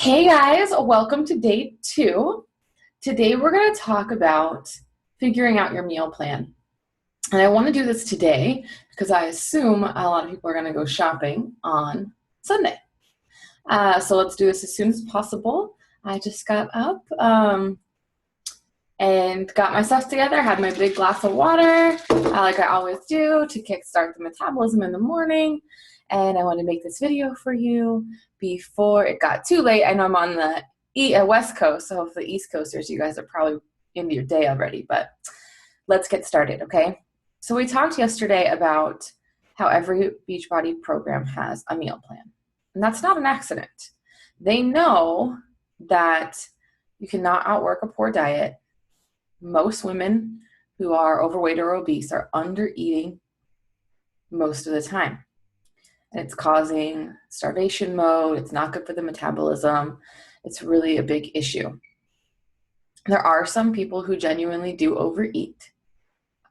Hey guys, welcome to day 2. Today we're going to talk about figuring out your meal plan. And I want to do this today because I assume a lot of people are going to go shopping on Sunday. So let's do this as soon as possible. I just got up and got my stuff together, had my big glass of water, like I always do, to kickstart the metabolism in the morning. And I want to make this video for you before it got too late. I know I'm on the West Coast, so hopefully East Coasters, you guys are probably into your day already, but let's get started, okay? So we talked yesterday about how every Beachbody program has a meal plan, and that's not an accident. They know that you cannot outwork a poor diet. Most women who are overweight or obese are under eating most of the time. And it's causing starvation mode. It's not good for the metabolism. It's really a big issue. There are some people who genuinely do overeat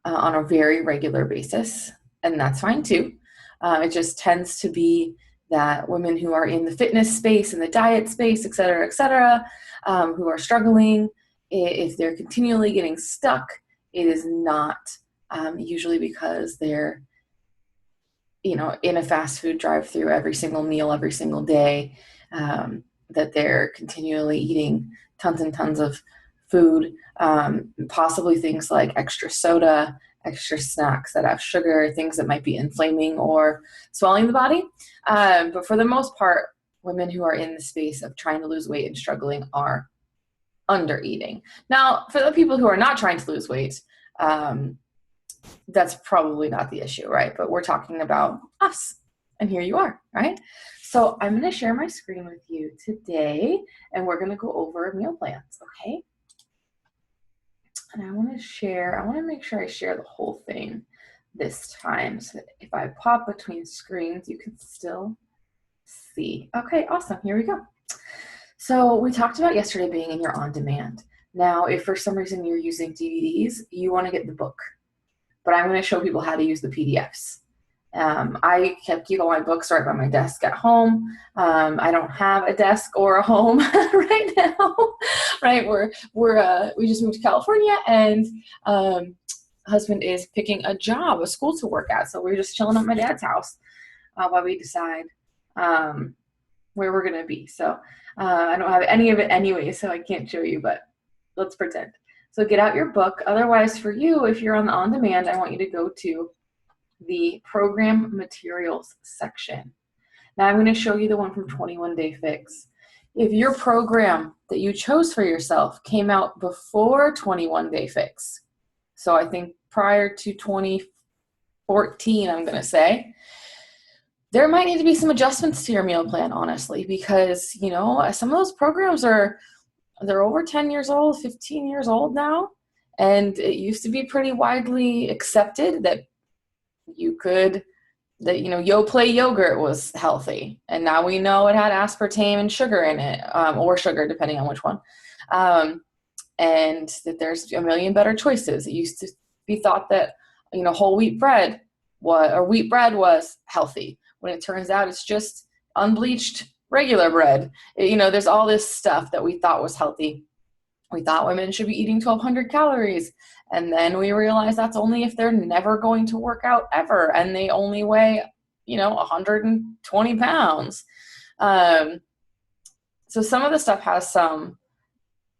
on a very regular basis, and that's fine too. It just tends to be that women who are in the fitness space and the diet space, et cetera, who are struggling, if they're continually getting stuck, it is not usually because they're in a fast food drive-through every single meal, every single day, that they're continually eating tons and tons of food, possibly things like extra soda, extra snacks that have sugar, things that might be inflaming or swelling the body. But for the most part, women who are in the space of trying to lose weight and struggling are under eating. Now, for the people who are not trying to lose weight, that's probably not the issue, right? But we're talking about us, and here you are, right? So I'm going to share my screen with you today, and we're going to go over meal plans, okay? And I want to make sure I share the whole thing this time, so that if I pop between screens, you can still see. Okay, awesome, here we go. So we talked about yesterday being in your on-demand. Now, if for some reason you're using DVDs, you want to get the book. But I'm going to show people how to use the PDFs. I keep all my books right by my desk at home. I don't have a desk or a home right now, right? We just moved to California, and husband is picking a school to work at. So we're just chilling at my dad's house while we decide where we're going to be. So I don't have any of it anyway, so I can't show you, but let's pretend. So get out your book. Otherwise, for you, if you're on the on-demand, I want you to go to the program materials section. Now I'm going to show you the one from 21 Day Fix. If your program that you chose for yourself came out before 21 Day Fix, so I think prior to 2014, I'm going to say, there might need to be some adjustments to your meal plan, honestly, because, some of those programs they're over 10 years old, 15 years old now. And it used to be pretty widely accepted that Yoplait yogurt was healthy. And now we know it had aspartame and sugar in it, or sugar, depending on which one. And that there's a million better choices. It used to be thought that, whole wheat bread wheat bread was healthy, when it turns out it's just unbleached regular bread. There's all this stuff that we thought was healthy. We thought women should be eating 1,200 calories. And then we realized that's only if they're never going to work out ever. And they only weigh, 120 pounds. So some of the stuff has some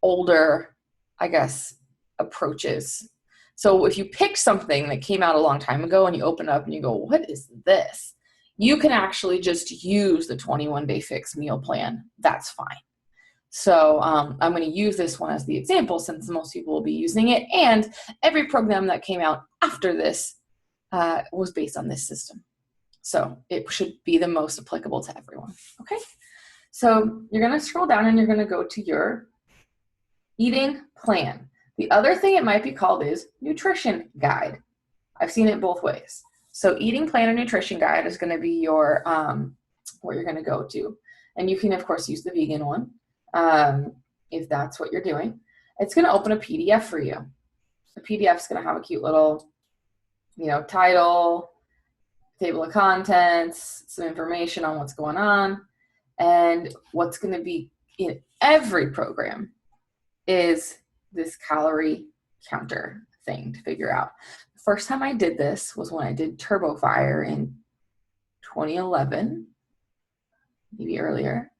older, I guess, approaches. So if you pick something that came out a long time ago and you open it up and you go, what is this? You can actually just use the 21 Day Fix meal plan. That's fine. So I'm going to use this one as the example, since most people will be using it. And every program that came out after this was based on this system. So it should be the most applicable to everyone. Okay. So you're going to scroll down and you're going to go to your eating plan. The other thing it might be called is nutrition guide. I've seen it both ways. So eating plan or nutrition guide is going to be your what you're going to go to. And you can, of course, use the vegan one if that's what you're doing. It's going to open a PDF for you. The PDF is going to have a cute little, title, table of contents, some information on what's going on. And what's going to be in every program is this calorie counter thing to figure out. The first time I did this was when I did Turbo Fire in 2011, maybe earlier,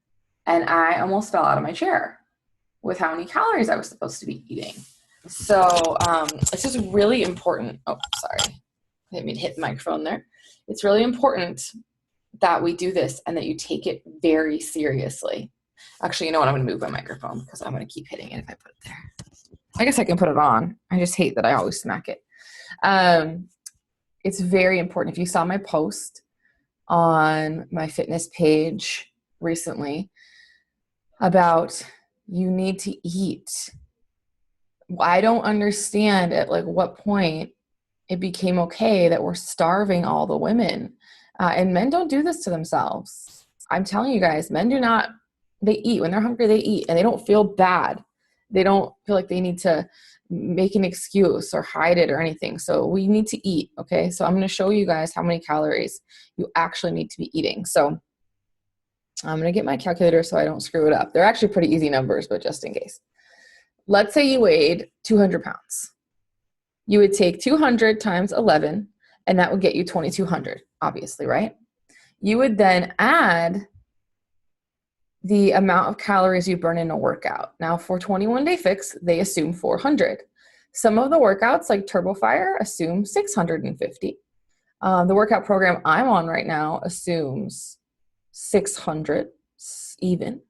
and I almost fell out of my chair with how many calories I was supposed to be eating. So it's just really important. Oh, sorry. I didn't mean to hit the microphone there. It's really important that we do this and that you take it very seriously. Actually, you know what? I'm going to move my microphone because I'm going to keep hitting it if I put it there. I guess I can put it on. I just hate that I always smack it. It's very important. If you saw my post on my fitness page recently about you need to eat, I don't understand at like what point it became okay that we're starving all the women. And men don't do this to themselves. I'm telling you guys, men do not, they eat. When they're hungry, they eat, and they don't feel bad. They don't feel like they need to make an excuse or hide it or anything. So we need to eat, okay? So I'm going to show you guys how many calories you actually need to be eating. So I'm going to get my calculator so I don't screw it up. They're actually pretty easy numbers, but just in case. Let's say you weighed 200 pounds. You would take 200 times 11, and that would get you 2,200, obviously, right? You would then add the amount of calories you burn in a workout. Now, for 21 Day Fix, they assume 400. Some of the workouts, like Turbo Fire, assume 650. The workout program I'm on right now assumes 600 even.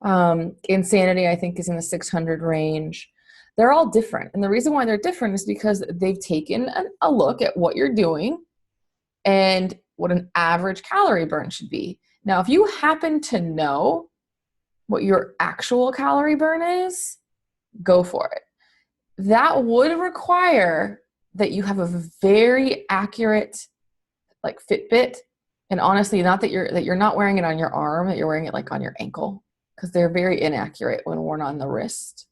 Insanity, I think, is in the 600 range. They're all different. And the reason why they're different is because they've taken a look at what you're doing and what an average calorie burn should be. Now, if you happen to know what your actual calorie burn is, go for it. That would require that you have a very accurate, like, Fitbit. And honestly, not that you're not wearing it on your arm, that you're wearing it like on your ankle, because they're very inaccurate when worn on the wrist.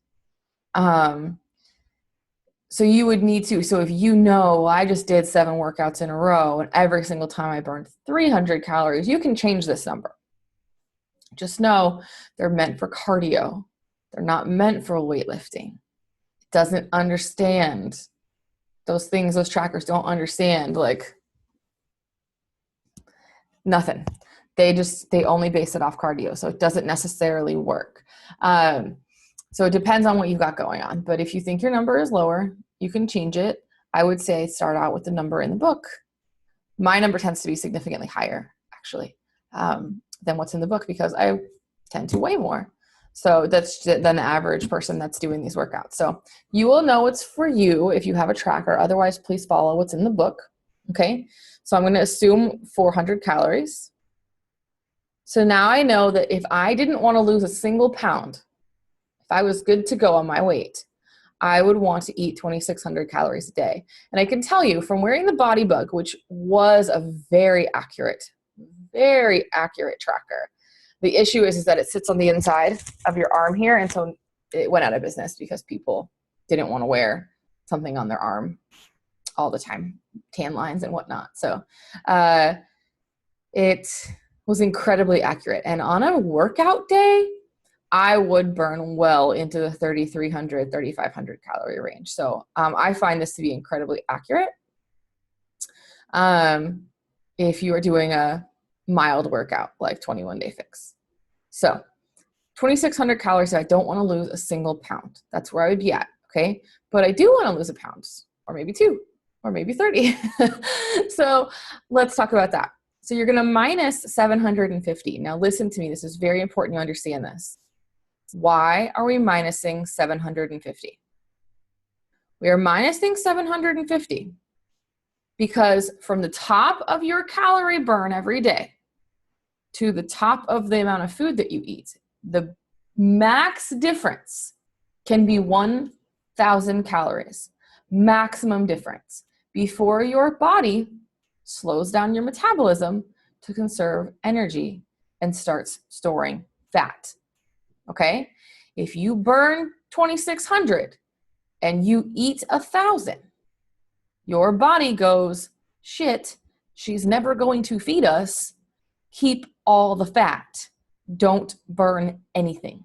So you would need to, so if you know, I just did 7 workouts in a row and every single time I burned 300 calories, you can change this number. Just know they're meant for cardio. They're not meant for weightlifting. It doesn't understand those things. Those trackers don't understand, like, nothing. They only base it off cardio. So it doesn't necessarily work. So it depends on what you've got going on. But if you think your number is lower, you can change it. I would say start out with the number in the book. My number tends to be significantly higher, actually, than what's in the book, because I tend to weigh more. So that's than the average person that's doing these workouts. So you will know it's for you if you have a tracker. Otherwise, please follow what's in the book. Okay. So I'm going to assume 400 calories. So now I know that if I didn't want to lose a single pound, if I was good to go on my weight, I would want to eat 2,600 calories a day. And I can tell you from wearing the Body Bug, which was a very accurate tracker. The issue is that it sits on the inside of your arm here. And so it went out of business because people didn't want to wear something on their arm all the time, tan lines and whatnot. So it was incredibly accurate. And on a workout day, I would burn well into the 3,300, 3,500 calorie range. So I find this to be incredibly accurate if you are doing a mild workout like 21 Day Fix. So 2,600 calories, I don't want to lose a single pound. That's where I would be at, okay? But I do want to lose a pound, or maybe 2, or maybe 30. So let's talk about that. So you're going to minus 750. Now listen to me. This is very important you understand this. Why are we minusing 750? We are minusing 750 because from the top of your calorie burn every day to the top of the amount of food that you eat, the max difference can be 1,000 calories. Maximum difference before your body slows down your metabolism to conserve energy and starts storing fat. Okay? If you burn 2,600 and you eat 1,000, your body goes, shit, she's never going to feed us. Keep all the fat. Don't burn anything.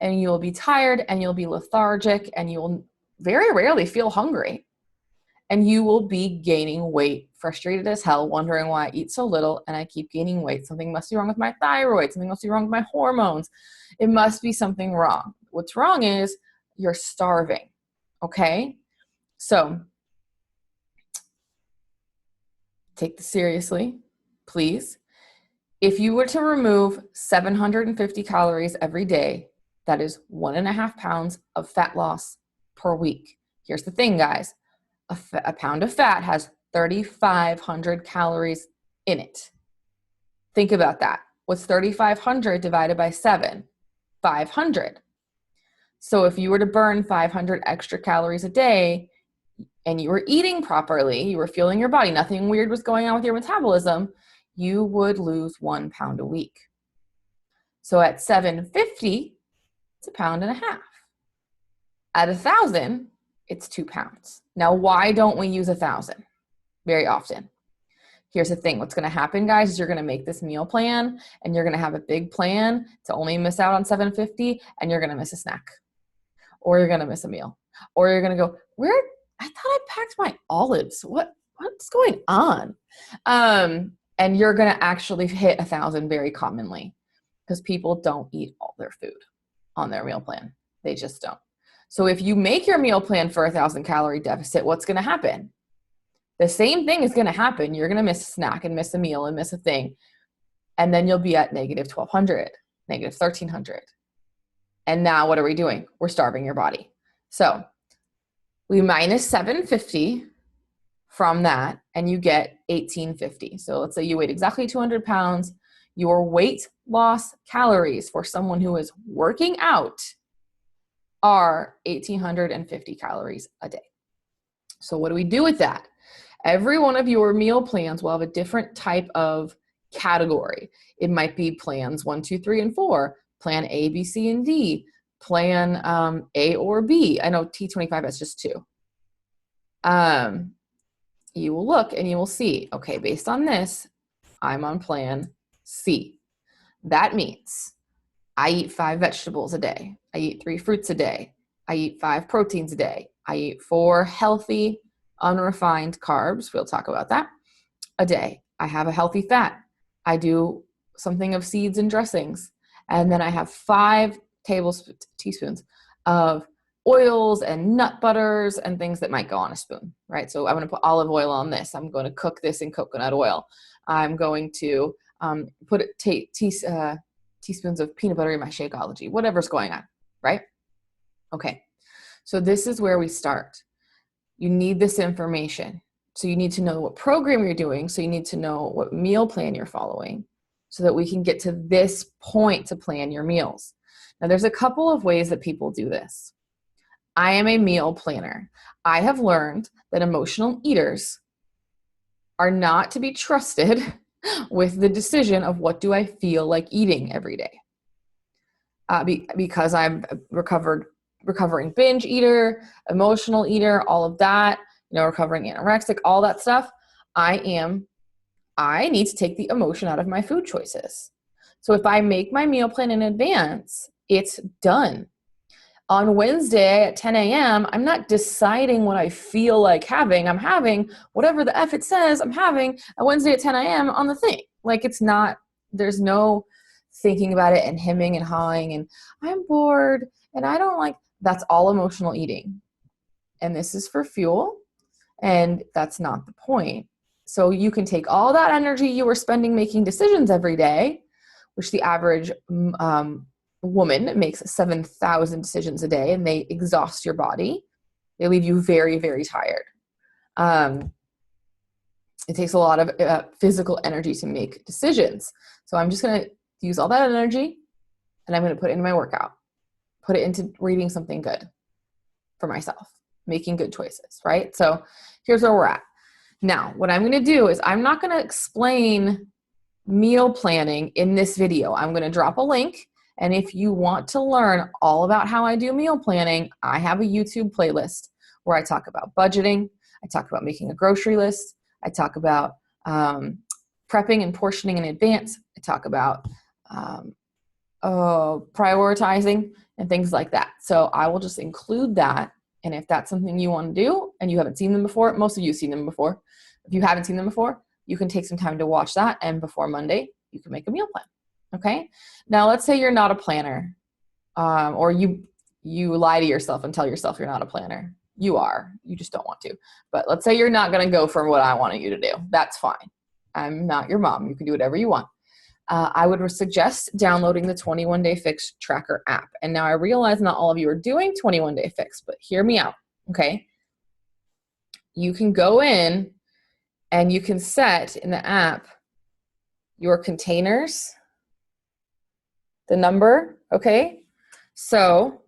and you'll be tired and you'll be lethargic and you'll very rarely feel hungry. And you will be gaining weight, frustrated as hell, wondering why I eat so little and I keep gaining weight. Something must be wrong with my thyroid. Something must be wrong with my hormones. It must be something wrong. What's wrong is you're starving, okay? So take this seriously, please. If you were to remove 750 calories every day, that is 1.5 pounds of fat loss per week. Here's the thing, guys. A pound of fat has 3,500 calories in it. Think about that. What's 3,500 divided by 7? 500. So if you were to burn 500 extra calories a day and you were eating properly, you were fueling your body, nothing weird was going on with your metabolism, you would lose 1 pound a week. So at 750, it's 1.5 pounds. At 1,000, it's 2 pounds. Now, why don't we use 1,000 very often? Here's the thing. What's going to happen, guys, is you're going to make this meal plan and you're going to have a big plan to only miss out on 750 and you're going to miss a snack or you're going to miss a meal or you're going to go, I thought I packed my olives. What's going on? And you're going to actually hit 1,000 very commonly because people don't eat all their food on their meal plan. They just don't. So if you make your meal plan for 1,000 calorie deficit, what's going to happen? The same thing is going to happen. You're going to miss a snack and miss a meal and miss a thing. And then you'll be at negative 1,200, negative 1,300. And now what are we doing? We're starving your body. So we minus 750 from that and you get 1,850. So let's say you weighed exactly 200 pounds. Your weight loss calories for someone who is working out are 1,850 calories a day. So what do we do with that? Every one of your meal plans will have a different type of category. It might be plans 1, 2, 3, and 4, plan A, B, C, and D, plan A or B. I know T25 has just 2. You will look and you will see, okay, based on this, I'm on plan C. That means I eat 5 vegetables a day. I eat 3 fruits a day. I eat 5 proteins a day. I eat 4 healthy, unrefined carbs. We'll talk about that a day. I have a healthy fat. I do something of seeds and dressings. And then I have 5 teaspoons of oils and nut butters and things that might go on a spoon, right? So I'm going to put olive oil on this. I'm going to cook this in coconut oil. I'm going to put teaspoons of peanut butter in my Shakeology, whatever's going on, right? Okay, so this is where we start. You need this information. So you need to know what program you're doing. So you need to know what meal plan you're following so that we can get to this point to plan your meals. Now, there's a couple of ways that people do this. I am a meal planner. I have learned that emotional eaters are not to be trusted with the decision of what do I feel like eating every day. Because I'm a recovering binge eater, emotional eater, all of that, recovering anorexic, all that stuff. I need to take the emotion out of my food choices. So if I make my meal plan in advance, it's done. On Wednesday at 10 a.m., I'm not deciding what I feel like having. I'm having whatever the F it says I'm having a Wednesday at 10 a.m. on the thing. Like it's not, there's no thinking about it and hemming and hawing and I'm bored and I don't like, that's all emotional eating. And this is for fuel and that's not the point. So you can take all that energy you were spending making decisions every day, which the average woman makes 7,000 decisions a day and they exhaust your body. They leave you very, very tired. It takes a lot of physical energy to make decisions. So I'm just going to use all that energy and I'm going to put it into my workout, put it into reading something good for myself, making good choices, right? So here's where we're at. Now, what I'm going to do is I'm not going to explain meal planning in this video. I'm going to drop a link. And if you want to learn all about how I do meal planning, I have a YouTube playlist where I talk about budgeting. I talk about making a grocery list. I talk about prepping and portioning in advance. I talk about prioritizing and things like that. So I will just include that. And if that's something you want to do and you haven't seen them before, most of you have seen them before. If you haven't seen them before, you can take some time to watch that. And before Monday, you can make a meal plan. Okay. Now let's say you're not a planner, or you lie to yourself and tell yourself you're not a planner. You are, you just don't want to. But let's say you're not going to go for what I wanted you to do. That's fine. I'm not your mom. You can do whatever you want. I would suggest downloading the 21 Day Fix Tracker app. And now I realize not all of you are doing 21 Day Fix, but hear me out, okay? You can go in and you can set in the app your containers, the number, okay? So,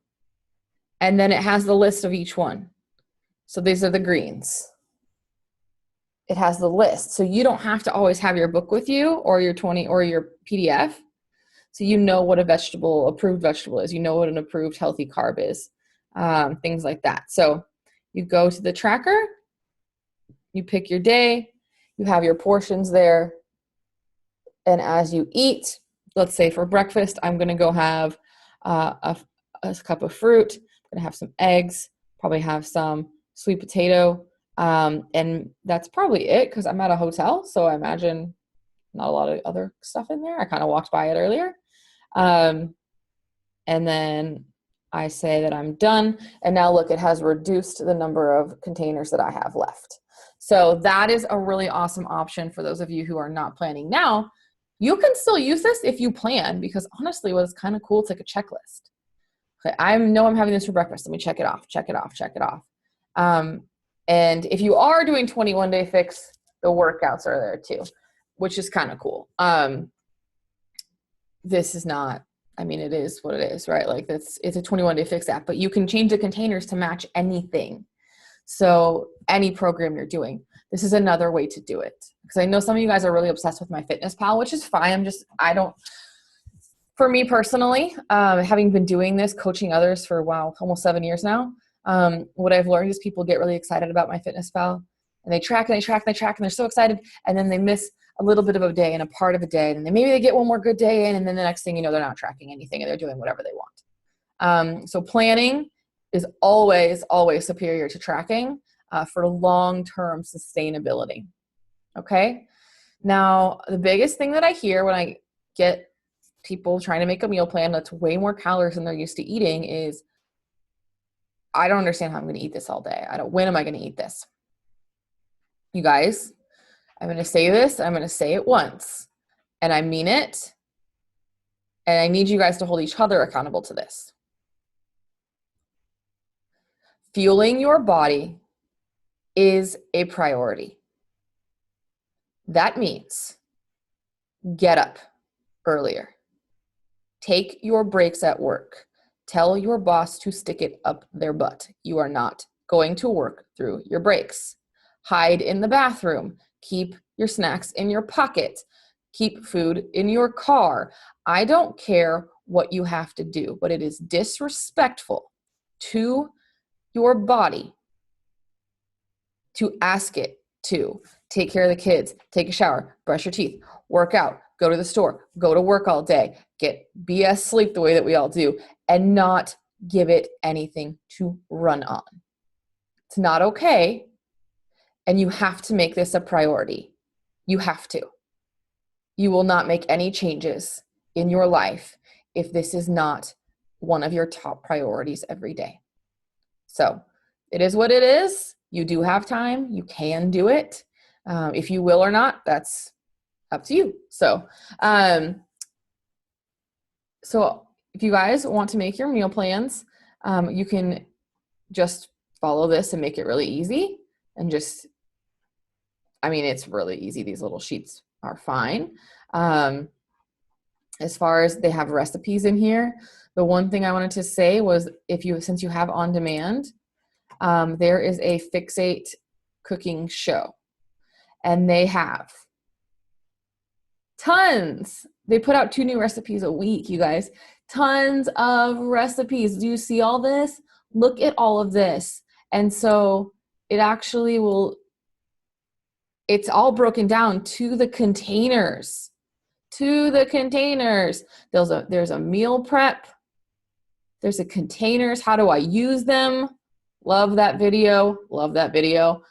and then it has the list of each one. So these are the greens. It has the list. So you don't have to always have your book with you or your PDF. So you know what approved vegetable is. You know what an approved healthy carb is, things like that. So you go to the tracker, you pick your day, you have your portions there. And as you eat, let's say for breakfast, I'm going to go have a cup of fruit. I'm going to have some eggs, probably have some sweet potato. And that's probably it because I'm at a hotel. So I imagine not a lot of other stuff in there. I kind of walked by it earlier. And then I say that I'm done. And now look, it has reduced the number of containers that I have left. So that is a really awesome option for those of you who are not planning now. You can still use this if you plan, because honestly, what's kind of cool, it's like a checklist. Okay, I know I'm having this for breakfast. Let me check it off, check it off, check it off. And if you are doing 21 Day Fix, the workouts are there too, which is kind of cool. This is not, I mean, it is what it is, right? Like it's a 21 Day Fix app, but you can change the containers to match anything. So any program you're doing, this is another way to do it. Because I know some of you guys are really obsessed with MyFitnessPal, which is fine. For me personally, having been doing this, coaching others for, almost 7 years now, what I've learned is people get really excited about MyFitnessPal, and they track and they track and they track, and they're so excited, and then they miss a little bit of a day and a part of a day, and then maybe they get one more good day in, and then the next thing you know, they're not tracking anything, and they're doing whatever they want. So planning is always, always superior to tracking for long-term sustainability. Okay? Now, the biggest thing that I hear when I get people trying to make a meal plan that's way more calories than they're used to eating is, I don't understand how I'm going to eat this all day. When am I going to eat this? You guys, I'm going to say this. I'm going to say it once, and I mean it. And I need you guys to hold each other accountable to this. Fueling your body is a priority. That means get up earlier. Take your breaks at work. Tell your boss to stick it up their butt. You are not going to work through your breaks. Hide in the bathroom. Keep your snacks in your pocket. Keep food in your car. I don't care what you have to do, but it is disrespectful to your body to ask it to take care of the kids, take a shower, brush your teeth, work out, go to the store, go to work all day, get BS sleep the way that we all do, and not give it anything to run on. It's not okay, and you have to make this a priority. You have to. You will not make any changes in your life if this is not one of your top priorities every day. So it is what it is. You do have time. You can do it. If you will or not, that's up to you. So if you guys want to make your meal plans, you can just follow this and make it really easy. And it's really easy. These little sheets are fine. As far as they have recipes in here, the one thing I wanted to say was since you have on demand, there is a Fixate cooking show, and they have tons. They put out 2 new recipes a week, you guys. Tons of recipes. Do you see all this? Look at all of this. And so it actually it's all broken down to the containers, to the containers. There's a meal prep. There's a containers. How do I use them? Love that video. Love that video.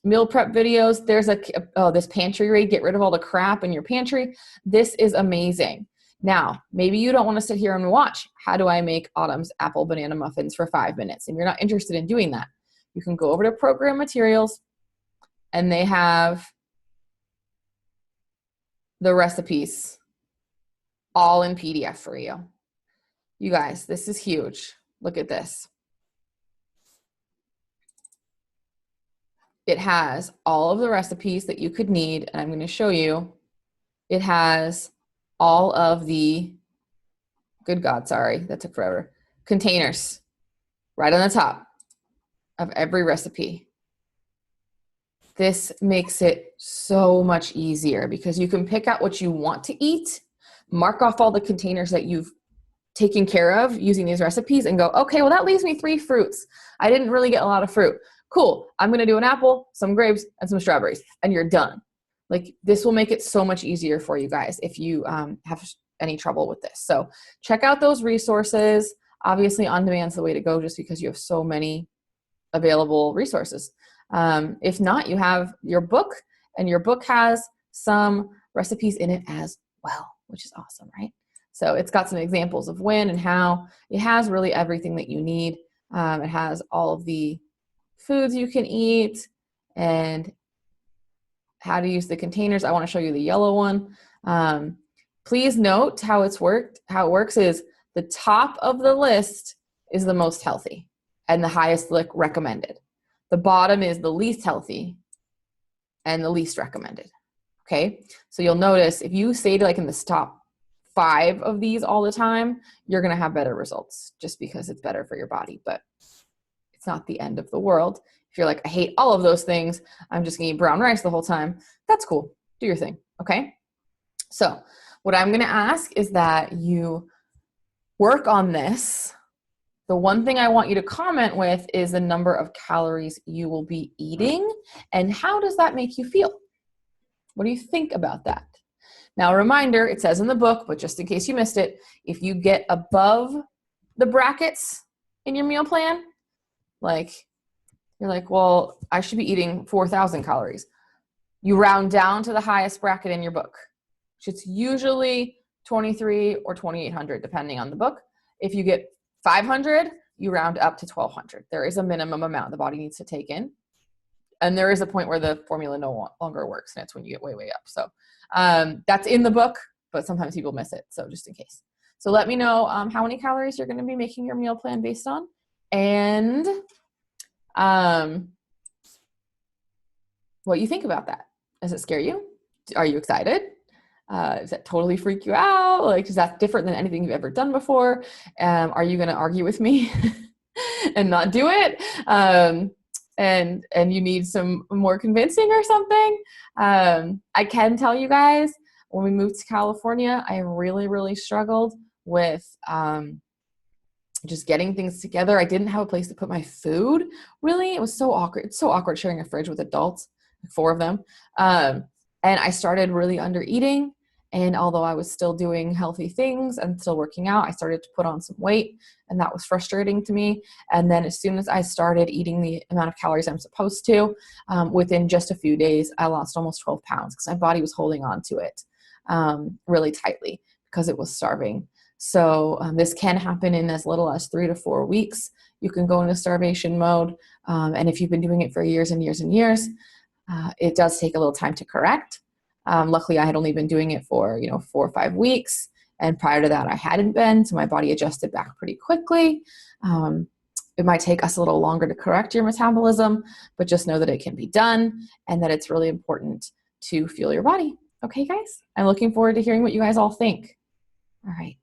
Meal prep videos. There's this pantry raid. Get rid of all the crap in your pantry. This is amazing. Now, maybe you don't want to sit here and watch. How do I make Autumn's apple banana muffins for 5 minutes? And you're not interested in doing that. You can go over to Program Materials, and they have the recipes all in PDF for you. You guys, this is huge. Look at this. It has all of the recipes that you could need, and I'm going to show you. It has all of the, good God, sorry, that took forever, containers right on the top of every recipe. This makes it so much easier because you can pick out what you want to eat, mark off all the containers that you've taken care of using these recipes, and go, okay, well, that leaves me 3 fruits. I didn't really get a lot of fruit. Cool, I'm gonna do an apple, some grapes, and some strawberries, and you're done. Like, this will make it so much easier for you guys if you have any trouble with this. So check out those resources. Obviously, on demand is the way to go just because you have so many available resources. If not, you have your book, and your book has some recipes in it as well, which is awesome, right? So it's got some examples of when and how. It has really everything that you need. It has all of the foods you can eat and how to use the containers. I want to show you the yellow one. Please note how it works is the top of the list is the most healthy and the highest recommended. The bottom is the least healthy and the least recommended. Okay, so you'll notice if you stay like in the top 5 of these all the time, you're going to have better results just because it's better for your body. But it's not the end of the world. If you're like, I hate all of those things, I'm just going to eat brown rice the whole time, that's cool. Do your thing. Okay, so what I'm going to ask is that you work on this. The one thing I want you to comment with is the number of calories you will be eating and how does that make you feel? What do you think about that? Now, a reminder, it says in the book, but just in case you missed it, if you get above the brackets in your meal plan, like you're like, well, I should be eating 4,000 calories. You round down to the highest bracket in your book, which it's usually 23 or 2,800, depending on the book. If you get 500, you round up to 1,200. There is a minimum amount the body needs to take in. And there is a point where the formula no longer works, and it's when you get way, way up. So that's in the book, but sometimes people miss it, so just in case. So let me know how many calories you're going to be making your meal plan based on, and what you think about that. Does it scare you? Are you excited? Does that totally freak you out? Like, is that different than anything you've ever done before? Are you going to argue with me and not do it? And you need some more convincing or something. I can tell you guys, when we moved to California, I really, really struggled with just getting things together. I didn't have a place to put my food, really. It was so awkward. It's so awkward sharing a fridge with adults, like 4 of them. And I started really under eating. And although I was still doing healthy things and still working out, I started to put on some weight, and that was frustrating to me. And then as soon as I started eating the amount of calories I'm supposed to, within just a few days, I lost almost 12 pounds because my body was holding on to it really tightly because it was starving. So this can happen in as little as 3 to 4 weeks. You can go into starvation mode. And if you've been doing it for years and years and years, it does take a little time to correct. Luckily, I had only been doing it for 4 or 5 weeks. And prior to that, I hadn't been. So my body adjusted back pretty quickly. It might take us a little longer to correct your metabolism, but just know that it can be done and that it's really important to fuel your body. Okay, guys? I'm looking forward to hearing what you guys all think. All right.